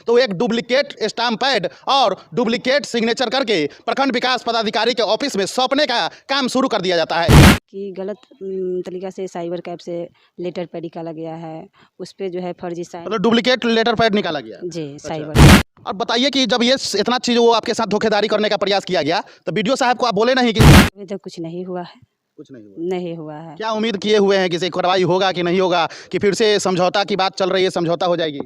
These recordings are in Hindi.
तो एक डुप्लीकेट स्टाम्प पैड और डुप्लीकेट सिग्नेचर करके प्रखंड विकास पदाधिकारी के ऑफिस में सौंपने का काम शुरू कर दिया जाता है कि गलत तरीक़ा से साइबर कैफ़ से लेटर पैड निकाला गया है, उस पे जो है फर्जी साइन मतलब डुप्लीकेट लेटर पैड निकाला गया जी साइबर। और बताइए कि जब ये इतना चीज़ वो आपके साथ धोखेधारी करने का प्रयास किया गया तो बीडीओ साहब को आप बोले नहीं कि अभी तक कुछ नहीं हुआ है। कुछ नहीं हुआ? नहीं हुआ है। क्या उम्मीद किए हुए हैं कि से कार्रवाई होगा कि नहीं होगा, कि फिर से समझौता की बात चल रही है, समझौता हो जाएगी?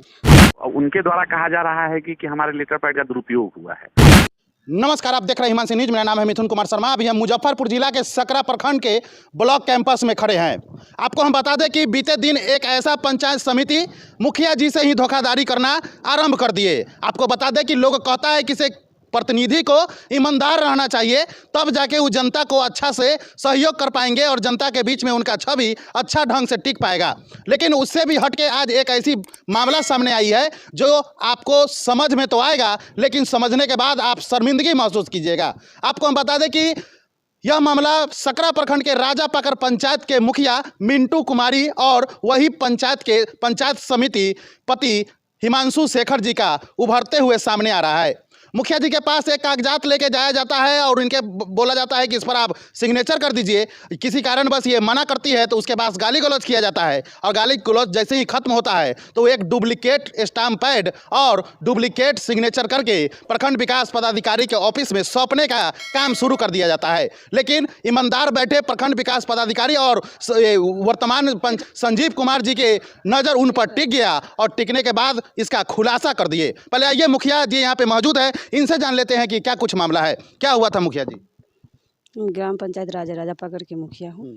उनके द्वारा कहा जा रहा है कि हमारे लेटर पैड का दुरुपयोग हुआ है। नमस्कार, आप देख रहे हैं हिमांशी न्यूज। मेरा नाम है मिथुन कुमार शर्मा। अभी हम मुजफ्फरपुर जिला के सकरा प्रखंड के ब्लॉक कैंपस में खड़े हैं। आपको हम बता दें कि बीते दिन एक ऐसा पंचायत समिति मुखिया जी से ही धोखाधड़ी करना आरंभ कर दिए। आपको बता दें कि लोग कहता है कि से प्रतिनिधि को ईमानदार रहना चाहिए, तब जाके वो जनता को अच्छा से सहयोग कर पाएंगे और जनता के बीच में उनका छवि अच्छा ढंग से टिक पाएगा। लेकिन उससे भी हटके आज एक ऐसी मामला सामने आई है जो आपको समझ में तो आएगा, लेकिन समझने के बाद आप शर्मिंदगी महसूस कीजिएगा। आपको हम बता दें कि यह मामला सकरा प्रखंड के राजा पाकर पंचायत के मुखिया मिंटू कुमारी और वही पंचायत समिति पति हिमांशु शेखर जी का उभरते हुए सामने आ रहा है। मुखिया जी के पास एक कागजात लेके जाया जाता है और इनके बोला जाता है कि इस पर आप सिग्नेचर कर दीजिए। किसी कारण बस ये मना करती है तो उसके पास गाली गलौज किया जाता है और गाली गलौज जैसे ही खत्म होता है तो एक डुप्लीकेट स्टाम्प पैड और डुप्लीकेट सिग्नेचर करके प्रखंड विकास पदाधिकारी के ऑफिस में सौंपने का काम शुरू कर दिया जाता है। लेकिन ईमानदार बैठे प्रखंड विकास पदाधिकारी और वर्तमान संजीव कुमार जी के नज़र उन पर टिक गया और टिकने के बाद इसका खुलासा कर दिए। पहले आइए, मुखिया जी यहाँ पे मौजूद है, इनसे जान लेते हैं कि क्या कुछ मामला है, क्या हुआ था मुखिया जी? ग्राम पंचायत राजा पाकर के मुखिया हूँ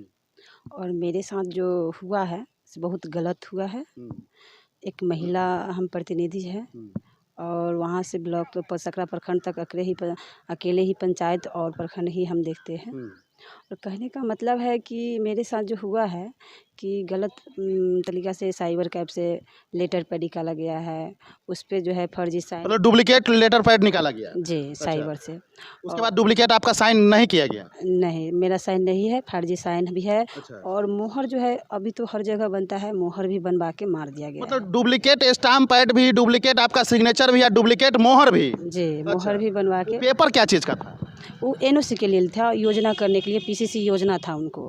और मेरे साथ जो हुआ है बहुत गलत हुआ है। एक महिला हम प्रतिनिधि है और वहाँ से ब्लॉक सकरा प्रखंड तक अकेले ही पंचायत और प्रखंड ही हम देखते हैं। और कहने का मतलब है कि मेरे साथ जो हुआ है कि गलत तरीक़ा से साइबर कैफ़ से लेटर पैड निकाला गया है, उस पे जो है फर्जी साइन मतलब डुप्लीकेट लेटर पैड निकाला गया जी साइबर से। उसके बाद डुप्लीकेट आपका साइन नहीं किया गया? नहीं, मेरा साइन नहीं है, फर्जी साइन भी है। और मोहर जो है अभी तो हर जगह बनता है, मोहर भी बनवा के मार दिया गया। मतलब डुप्लीकेट स्टाम्प पैड भी, डुप्लीकेट आपका सिग्नेचर भी या डुप्लीकेट मोहर भी? जी मोहर भी बनवा के। पेपर क्या चीज़ का था? वो एनओसी के लिए था, योजना करने के लिए, पीसीसी योजना था उनको।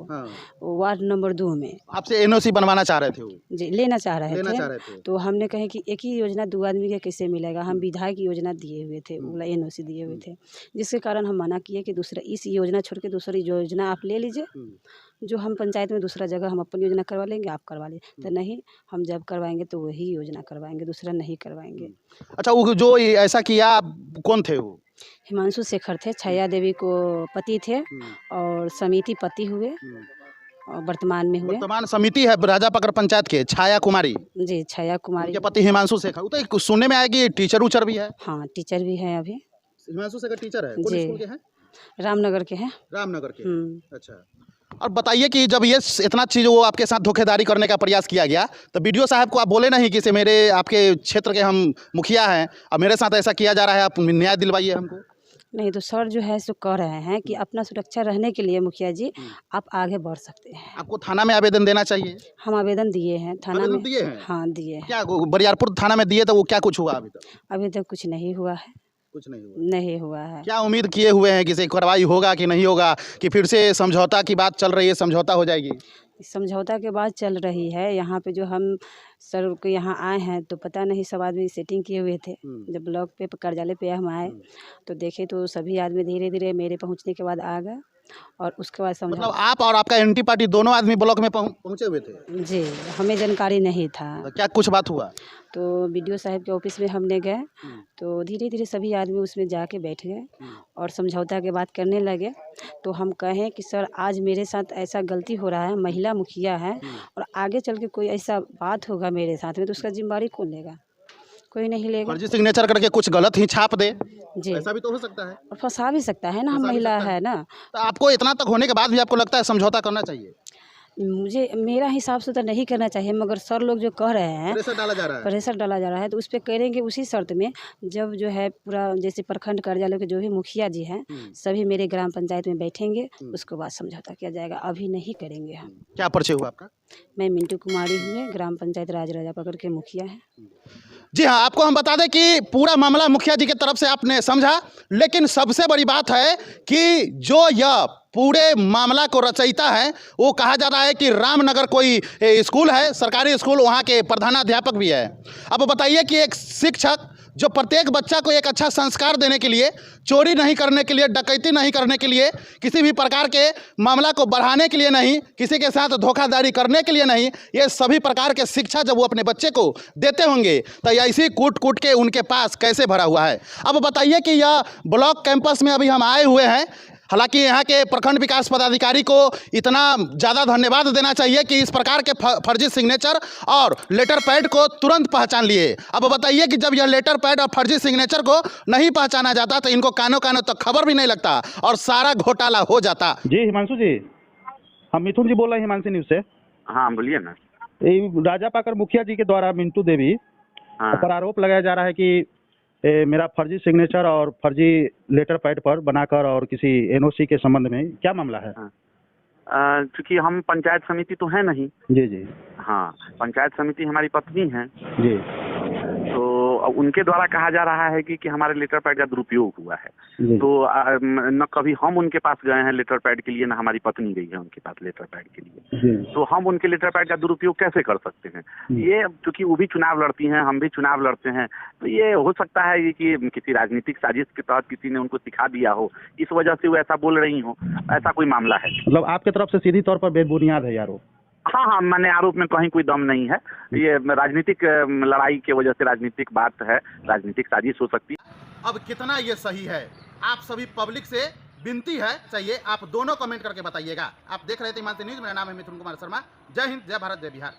वार्ड नंबर 2 में आपसे एनओसी बनवाना चाह रहे थे वो? जी लेना चाह रहे थे। तो हमने कहे कि एक ही योजना 2 आदमी के कैसे मिलेगा, हम विधायक योजना दिए हुए थे, वो एनओसी दिए हुए थे, जिसके कारण हम मना किए कि दूसरा इस योजना छोड़ के दूसरी योजना आप ले लीजिए, जो हम पंचायत में दूसरा जगह हम अपनी योजना करवा लेंगे, आप करवा लीजिए। तो नहीं, हम जब करवाएंगे तो वही योजना करवाएंगे, दूसरा नहीं करवाएंगे। अच्छा, वो जो ऐसा किया कौन थे वो? हिमांशु शेखर थे, छाया देवी को पति थे और समिति पति हुए और वर्तमान में हुए। वर्तमान समिति है राजा पाकर पंचायत के छाया कुमारी जी, छाया कुमारी के पति हिमांशु शेखर। तो सुनने में आया कि टीचर उचर भी है? हाँ, टीचर भी है। अभी हिमांशु शेखर टीचर है? जी, स्कूल के हैं? रामनगर के हैं। रामनगर के। अच्छा, और बताइए कि जब ये इतना चीज़ वो आपके साथ धोखेधारी करने का प्रयास किया गया तो बीडीओ साहब को आप बोले नहीं कि से मेरे आपके क्षेत्र के हम मुखिया हैं और मेरे साथ ऐसा किया जा रहा है, आप न्याय दिलवाइए हमको? नहीं, तो सर जो है सो कह रहे हैं कि अपना सुरक्षा रहने के लिए मुखिया जी आप आगे बढ़ सकते हैं। आपको थाना में आवेदन देना चाहिए। हम आवेदन दिए हैं थाना में। दिए हैं? हाँ दिए हैं। क्या बरियारपुर थाना में दिए तो वो क्या कुछ हुआ अभी तक? अभी तक कुछ नहीं हुआ है। कुछ नहीं हुआ? नहीं हुआ है। क्या उम्मीद किए हुए हैं कि से कार्रवाई होगा कि नहीं होगा, कि फिर से समझौता की बात चल रही है, समझौता हो जाएगी? समझौता के बाद चल रही है। यहाँ पे जो हम सर के यहाँ आए हैं तो पता नहीं, सब आदमी सेटिंग किए हुए थे। जब ब्लॉक पे कार्यालय पे हम आए तो देखे तो सभी आदमी धीरे धीरे मेरे पहुँचने के बाद आ गए और उसके बाद समझा। मतलब आप और आपका एंटी पार्टी दोनों आदमी ब्लॉक में पहुंचे हुए थे? जी, हमें जानकारी नहीं था। तो क्या कुछ बात हुआ? तो बीडीओ साहब के ऑफिस में हमने गए तो धीरे धीरे सभी आदमी उसमें जाके बैठ गए और समझौता के बात करने लगे। तो हम कहें कि सर आज मेरे साथ ऐसा गलती हो रहा है, महिला मुखिया है और आगे चल के कोई ऐसा बात होगा मेरे साथ में तो उसका जिम्मेदारी कौन लेगा? कोई नहीं लेगा। फर्जी सिग्नेचर करके कुछ गलत ही छाप दे, जी, ऐसा भी तो हो सकता है। और फंसा भी सकता है ना, हम महिला है ना। तो आपको इतना तक होने के बाद भी आपको लगता है समझौता करना चाहिए? मुझे मेरा हिसाब से तो नहीं करना चाहिए, मगर सर लोग जो कह रहे हैं प्रेशर डाला जा रहा है। प्रेशर डाला जा रहा है, तो उस पर करेंगे उसी शर्त में जब जो है पूरा जैसे प्रखंड कार्यालय के जो भी मुखिया जी हैं सभी मेरे ग्राम पंचायत में बैठेंगे, उसके बाद समझौता किया जाएगा। अभी नहीं करेंगे हम। क्या परिचय हुआ आपका? मैं मिंटू कुमारी हूँ, ग्राम पंचायत राजा पकड़ के मुखिया है। जी हाँ, आपको हम बता दें कि पूरा मामला मुखिया जी की तरफ से आपने समझा, लेकिन सबसे बड़ी बात है कि जो यह पूरे मामला को रचयिता है वो कहा जा रहा है कि रामनगर कोई स्कूल है, सरकारी स्कूल, वहाँ के प्रधानाध्यापक भी है। अब बताइए कि एक शिक्षक जो प्रत्येक बच्चा को एक अच्छा संस्कार देने के लिए, चोरी नहीं करने के लिए, डकैती नहीं करने के लिए, किसी भी प्रकार के मामला को बढ़ाने के लिए नहीं, किसी के साथ धोखाधड़ी करने के लिए नहीं, ये सभी प्रकार के शिक्षा जब वो अपने बच्चे को देते होंगे तो ऐसी कूट कूट के उनके पास कैसे भरा हुआ है। अब बताइए कि यह ब्लॉक कैंपस में अभी हम आए हुए हैं। हालांकि यहाँ के प्रखंड विकास पदाधिकारी को इतना ज़्यादा धन्यवाद देना चाहिए कि इस प्रकार के फर्जी सिग्नेचर और लेटर पैड को तुरंत पहचान लिए। अब बताइए कि जब यह लेटर पैड और फर्जी सिग्नेचर को नहीं पहचाना जाता तो इनको कानों कानों तक खबर भी नहीं लगता और सारा घोटाला हो जाता। जी हिमांशु जी, हम मिथुन जी बोल रहे हैं हिमांशु न्यूज से। हाँ बोलिए ना। राजा पाकर मुखिया जी के द्वारा मिंटू देवी पर आरोप लगाया जा रहा है कि मेरा फर्जी सिग्नेचर और फर्जी लेटर पैड पर बनाकर और किसी एनओसी के संबंध में क्या मामला है? क्योंकि हम पंचायत समिति तो है नहीं। जी जी। हाँ, पंचायत समिति हमारी पत्नी है जी। तो उनके द्वारा कहा जा रहा है कि हमारे लेटर पैड का दुरुपयोग हुआ है। तो न कभी हम उनके पास गए हैं लेटर पैड के लिए, न हमारी पत्नी गई है उनके पास लेटर पैड के लिए। तो हम उनके लेटर पैड का दुरुपयोग कैसे कर सकते हैं? ये क्योंकि वो भी चुनाव लड़ती हैं, हम भी चुनाव लड़ते हैं, तो ये हो सकता है ये कि किसी राजनीतिक साजिश के तहत किसी ने उनको सिखा दिया हो, इस वजह से वो ऐसा बोल रही हो, ऐसा कोई मामला है। मतलब आपके तरफ से सीधी तौर पर बेबुनियाद है यारो? हाँ हाँ, मैंने आरोप में कहीं कोई दम नहीं है। ये राजनीतिक लड़ाई की वजह से राजनीतिक बात है, राजनीतिक साजिश हो सकती है। अब कितना ये सही है, आप सभी पब्लिक से विनती है, चाहिए आप दोनों कमेंट करके बताइएगा। आप देख रहे थे हिमांशु न्यूज, मेरा नाम है मिथुन कुमार शर्मा। जय हिंद, जय भारत, जय बिहार।